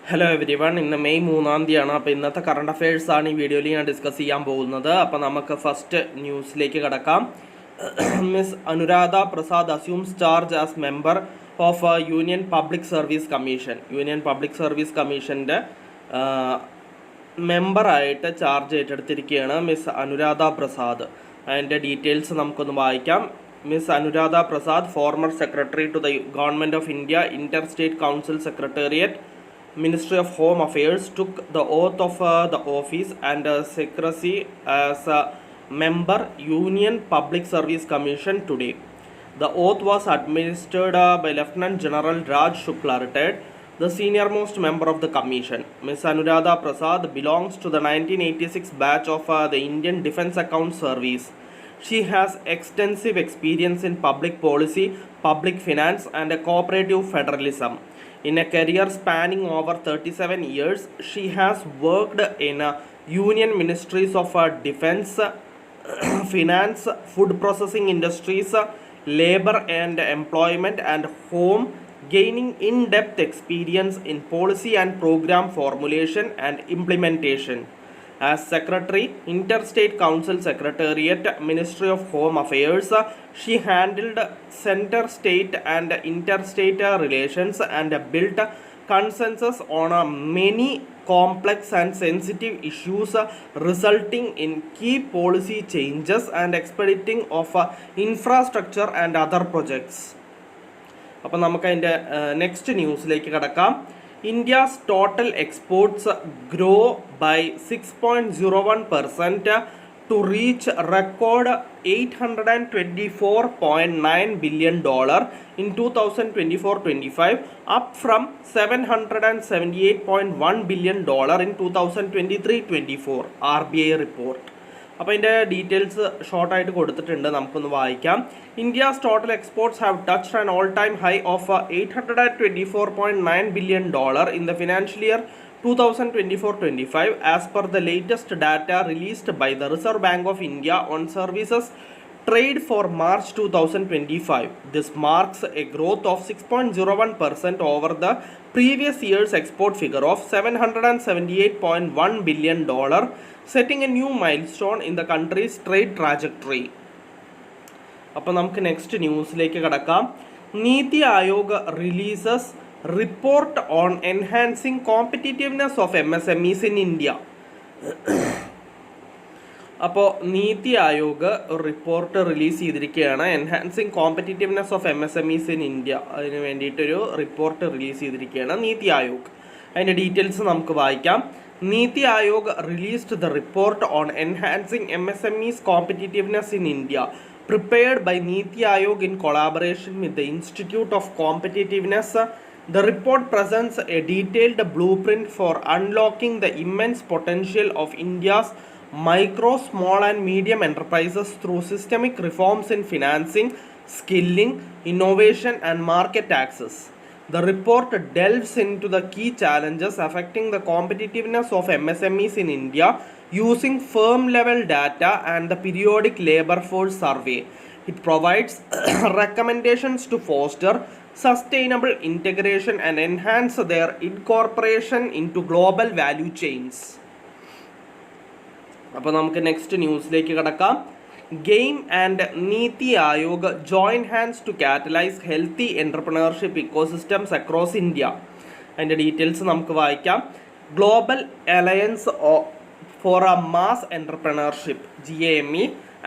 Hello every one. ഇന്ന് May 3-ാം തീയതിയാണ്. അപ്പോൾ ഇന്നത്തെ കറണ്ട് അഫയേഴ്സ് ആണ് ഈ വീഡിയോയിൽ ഞാൻ ഡിസ്കസ് ചെയ്യാൻ പോകുന്നത്. അപ്പോൾ നമുക്ക് ഫസ്റ്റ് ന്യൂസിലേക്ക് കടക്കാം. Miss Anuradha Prasad assumes charge as member of union public service commission. Union public service കമ്മീഷൻ്റെ മെമ്പറായിട്ട് ചാർജ് ഏറ്റെടുത്തിരിക്കുകയാണ് മിസ് അനുരാധ പ്രസാദ്. അതിൻ്റെ ഡീറ്റെയിൽസ് നമുക്കൊന്ന് വായിക്കാം. Miss Anuradha Prasad, former Secretary to the Government of India, Interstate Council Secretariat, Ministry of Home Affairs, took the oath of the office and secrecy as a member, Union Public Service Commission today. The oath was administered by Lieutenant General Raj Shukla, retired, the senior-most member of the commission. Miss Anuradha Prasad belongs to the 1986 batch of the Indian Defence Account Service. She has extensive experience in public policy, public finance, and cooperative federalism. In a career spanning over 37 years, she has worked in union ministries of defense, finance, food processing industries, labor and employment, and home, gaining in-depth experience in policy and program formulation and implementation. As Secretary, Interstate Council Secretariat, Ministry of Home Affairs, she handled center-state and interstate relations and built consensus on many complex and sensitive issues, resulting in key policy changes and expediting of infrastructure and other projects. അപ്പോൾ നമുക്ക് അതിൻ്റെ next ന്യൂസിലേക്ക് കടക്കാം. India's total exports grow by 6.01% to reach record $824.9 billion in 2024-25, up from $778.1 billion in 2023-24, RBI report. അപ്പോൾ ഇതിൻ്റെ details ഷോർട്ടായിട്ട് കൊടുത്തിട്ടുണ്ട്, നമുക്കൊന്ന് വായിക്കാം. India's total exports have touched an all-time high of $824.9 billion in the financial year 2024-25 as per the latest data released by the Reserve Bank of India on services trade for March 2025. This marks a growth of 6.01% over the previous year's export figure of $778.1 billion, setting a new milestone in the country's trade trajectory. അപ്പോൾ നമുക്ക് next ന്യൂസിലേക്ക് കടക്കാം. NITI Aayog releases report on enhancing competitiveness of MSMEs in India. അപ്പോൾ നീതി ആയോഗ് ഒരു report release ചെയ്തിരിക്കുകയാണ്, enhancing competitiveness of MSMEs in India. അതിന് വേണ്ടിയിട്ടൊരു report release ചെയ്തിരിക്കുകയാണ് നീതി ആയോഗ്. അതിൻ്റെ ഡീറ്റെയിൽസ് നമുക്ക് വായിക്കാം. Niti Aayog released the report on enhancing MSMEs competitiveness in India, prepared by Niti Aayog in collaboration with the Institute of Competitiveness. The report presents a detailed blueprint for unlocking the immense potential of India's micro, small and medium enterprises through systemic reforms in financing, skilling, innovation and market access. The report delves into the key challenges affecting the competitiveness of MSMEs in India using firm-level data and the periodic labor force survey. It provides recommendations to foster sustainable integration and enhance their incorporation into global value chains. അപ്പോൾ നമുക്ക് next ന്യൂസിലേക്ക് കടക്കാം. Game and Niti Aayog join hands to catalyze healthy entrepreneurship ecosystems across India. അതിൻ്റെ details നമുക്ക് വായിക്കാം. Global Alliance for a Mass Entrepreneurship (GAME)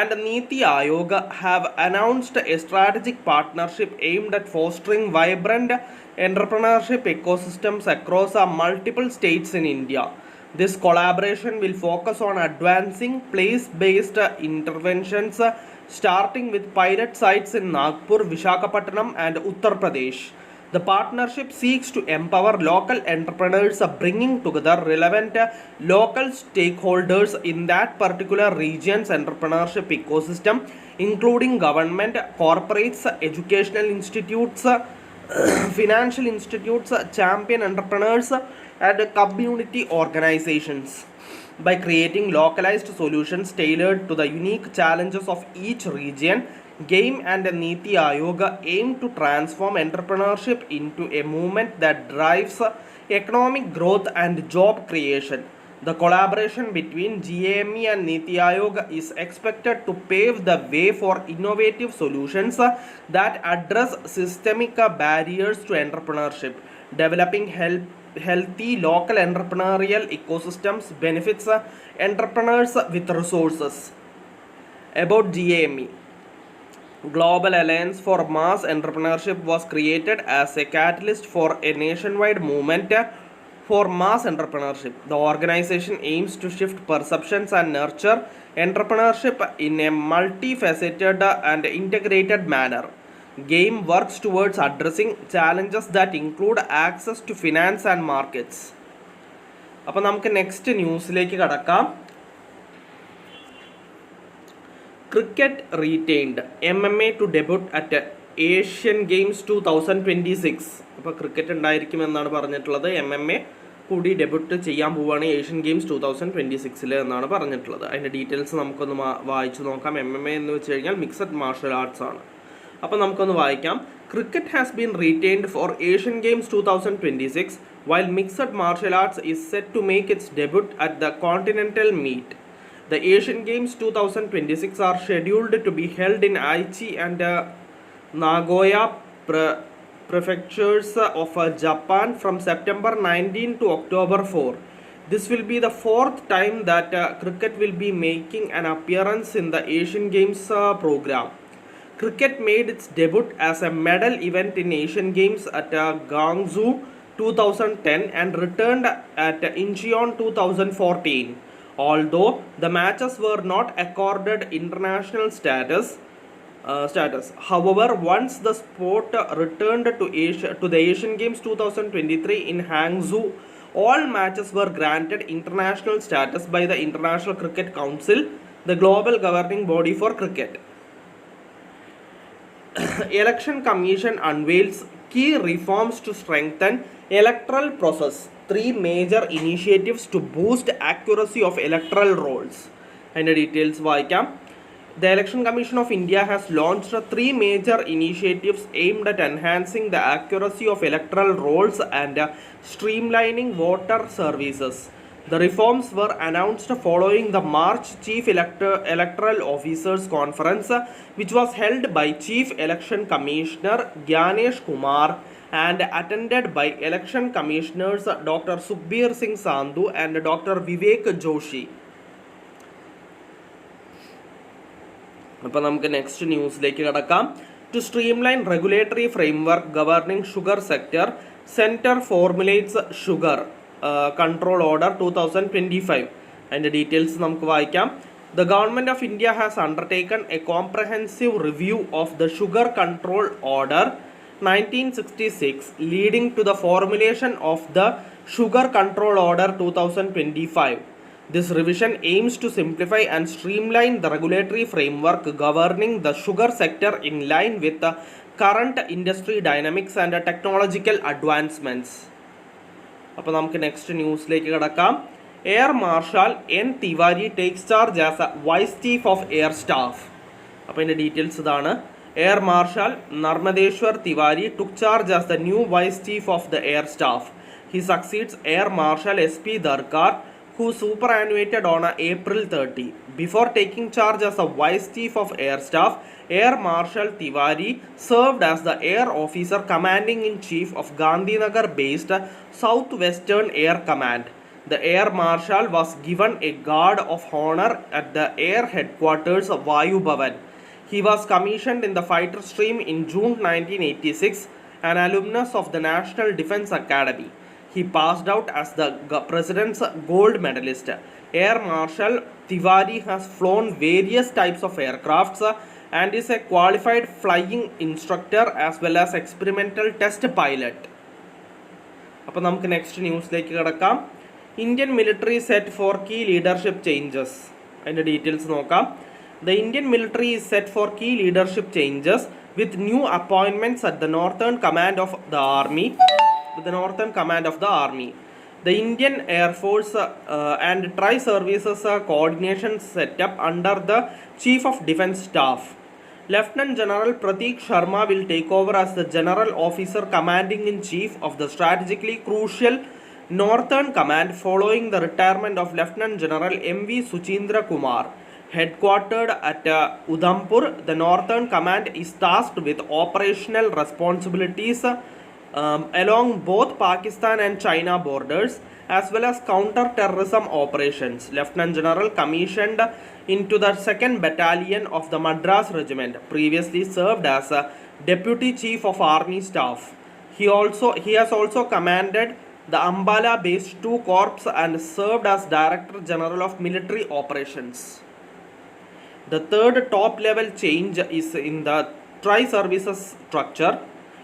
and Niti Aayog have announced a strategic partnership aimed at fostering vibrant entrepreneurship ecosystems across multiple states in India. This collaboration will focus on advancing place-based interventions, starting with pilot sites in Nagpur, Visakhapatnam and Uttar Pradesh. The partnership seeks to empower local entrepreneurs, bringing together relevant local stakeholders in that particular region's entrepreneurship ecosystem, including government, corporates, educational institutes, financial institutes, champion entrepreneurs and community organizations. By creating localized solutions tailored to the unique challenges of each region, Game and Niti Aayog aim to transform entrepreneurship into a movement that drives economic growth and job creation. The collaboration between GAME and Niti Aayog is expected to pave the way for innovative solutions that address systemic barriers to entrepreneurship. Developing healthy local entrepreneurial ecosystems benefits entrepreneurs with resources. About GAME, Global Alliance for Mass Entrepreneurship was created as a catalyst for a nationwide movement for mass entrepreneurship. The organization aims to shift perceptions and nurture entrepreneurship in a multifaceted and integrated manner. GAME works towards addressing challenges that include access to finance and markets. അപ്പോൾ നമുക്ക് next ന്യൂസിലേക്ക് കടക്കാം. Cricket retained MMA to debut at Asian Games 2026. അപ്പോൾ cricket ഉണ്ടായിരിക്കുമെന്നാണ് പറഞ്ഞിട്ടുള്ളത്. MMA കൂടി debut ചെയ്യാൻ പോവുകയാണ് Asian Games 2026 എന്നാണ് പറഞ്ഞിട്ടുള്ളത്. അതിൻ്റെ ഡീറ്റെയിൽസ് നമുക്കൊന്ന് വായിച്ചു നോക്കാം. MMA എന്ന് വെച്ച് കഴിഞ്ഞാൽ മിക്സഡ് മാർഷൽ ആർട്സ് ആണ്. അപ്പോൾ നമുക്കൊന്ന് വായിക്കാം. Cricket has been retained for Asian Games 2026 while mixed martial arts is set to make its debut at the continental meet. The Asian Games 2026 are scheduled to be held in Aichi and Nagoya prefectures of Japan from September 19 to October 4. This will be the fourth time that cricket will be making an appearance in the Asian Games program. Cricket made its debut as a medal event in Asian Games at Guangzhou 2010 and returned at Incheon 2014. Although the matches were not accorded international status. However, once the sport returned to the Asian Games 2023 in Hangzhou, all matches were granted international status by the International Cricket Council, the global governing body for cricket. Election Commission unveils key reforms to strengthen electoral process. 3 major initiatives to boost accuracy of electoral rolls. And the details vaayikam. The Election Commission of India has launched 3 major initiatives aimed at enhancing the accuracy of electoral rolls and streamlining voter services. The reforms were announced following the March Chief Electoral Officers Conference, which was held by Chief Election Commissioner Gyanesh Kumar and attended by Election Commissioners Dr. Sukhbir Singh Sandhu and Dr. Vivek Joshi. അപ്പോൾ നമുക്ക് next ന്യൂസിലേക്ക് കടക്കാം. To streamline regulatory framework governing sugar sector, centre formulates sugar control order 2025. അതിൻ്റെ details നമുക്ക് വായിക്കാം. The Government of India has undertaken a comprehensive review of the Sugar Control Order 1966, leading to the formulation of the Sugar Control Order 2025. This revision aims to simplify and streamline the regulatory framework governing the sugar sector in line with the current industry dynamics and technological advancements. അപ്പോൾ നമുക്ക് next ന്യൂസിലേക്ക് കടക്കാം. Air marshal N. Tiwari takes charge as a Vice Chief of Air Staff. അപ്പോൾ ഇതിൻ്റെ details ഇതാണ്. Air Marshal Narmadeshwar Tiwari took charge as the new Vice Chief of the Air Staff. He succeeds Air Marshal S.P. Darkar, who superannuated on April 30. Before taking charge as a Vice Chief of Air Staff, Air Marshal Tiwari served as the Air Officer Commanding-in-Chief of Gandhinagar-based Southwestern Air Command. The Air Marshal was given a guard of honor at the Air Headquarters of Vayu Bhavan. He was commissioned in the fighter stream in June 1986, an alumnus of the National Defence Academy. He passed out as the President's Gold Medalist. Air Marshal Tiwari has flown various types of aircrafts and is a qualified flying instructor as well as experimental test pilot. അപ്പോൾ നമുക്ക് next ന്യൂസിലേക്ക് കിടക്കാം. Indian military set for key leadership changes. അതിൻ്റെ details നോക്കാം. The Indian military is set for key leadership changes with new appointments at the Northern Command of the Army. The Indian Air Force and Tri-Services Coordination set up under the Chief of Defence Staff. Lieutenant General Prateek Sharma will take over as the General Officer Commanding-in-Chief of the strategically crucial Northern Command, following the retirement of Lieutenant General M.V. Suchindra Kumar, headquartered at Udhampur, the Northern Command is tasked with operational responsibilities along both Pakistan and China borders, as well as counter-terrorism operations. Lieutenant General commissioned into the 2nd Battalion of the Madras Regiment, previously served as a Deputy Chief of Army Staff. He has also commanded the Ambala-based 2 corps and served as Director General of Military Operations. The third top-level change is in the tri-services structure.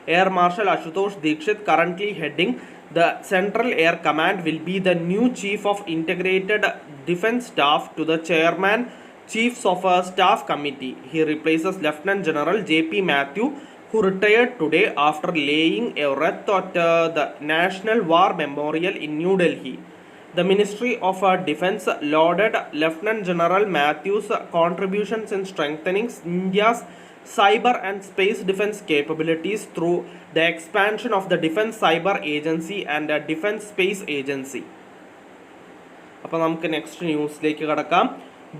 Air Marshal Ashutosh Dikshit, currently heading the Central Air Command, will be the new Chief of Integrated Defence Staff to the Chairman Chiefs of a Staff Committee. He replaces Lieutenant General J.P. Matthew, who retired today after laying a wreath at the National War Memorial in New Delhi. The Ministry of Defence lauded Lieutenant General Matthew's contributions in strengthening India's cyber and space defense capabilities through the expansion of the Defense Cyber Agency and the Defense Space Agency. അപ്പോൾ നമുക്ക് next ന്യൂസിലേക്ക് കടക്കാം.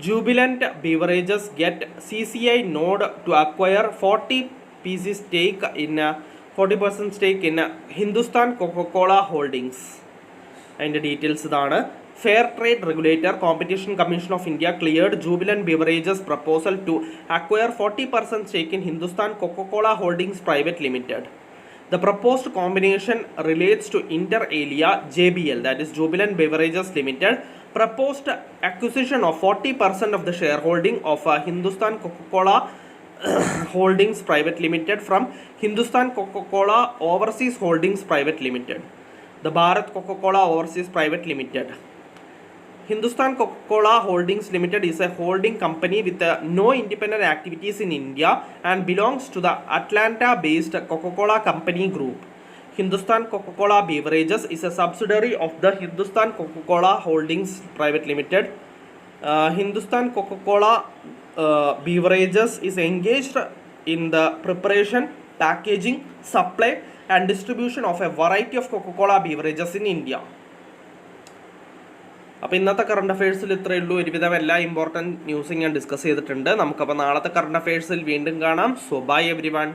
Jubilant Beverages get CCI nod to acquire 40% stake in Hindustan Coca-Cola Holdings. അതിൻ്റെ details ഇതാണ്. Fair Trade Regulator, Competition Commission of India cleared Jubilant Beverages proposal to acquire 40% stake in Hindustan Coca-Cola Holdings Private Limited. The proposed combination relates to inter alia JBL, that is Jubilant Beverages Limited, proposed acquisition of 40% of the shareholding of Hindustan Coca-Cola Holdings Private Limited from Hindustan Coca-Cola Overseas Holdings Private Limited, the Bharat Coca-Cola Overseas Private Limited. Hindustan Coca-Cola Holdings Limited is a holding company with no independent activities in India and belongs to the Atlanta-based Coca-Cola Company Group. Hindustan Coca-Cola Beverages is a subsidiary of the Hindustan Coca-Cola Holdings Private Limited. Hindustan Coca-Cola Beverages is engaged in the preparation, packaging, supply and distribution of a variety of Coca-Cola beverages in India. അപ്പോൾ ഇന്നത്തെ current അഫയേഴ്സിൽ ഇത്രയേ ഉള്ളൂ. ഒരുവിധം എല്ലാ important ന്യൂസും ഞാൻ discuss ചെയ്തിട്ടുണ്ട്. നമുക്കപ്പോൾ നാളത്തെ കറണ്ട് അഫയേഴ്സിൽ വീണ്ടും കാണാം. So bye every one.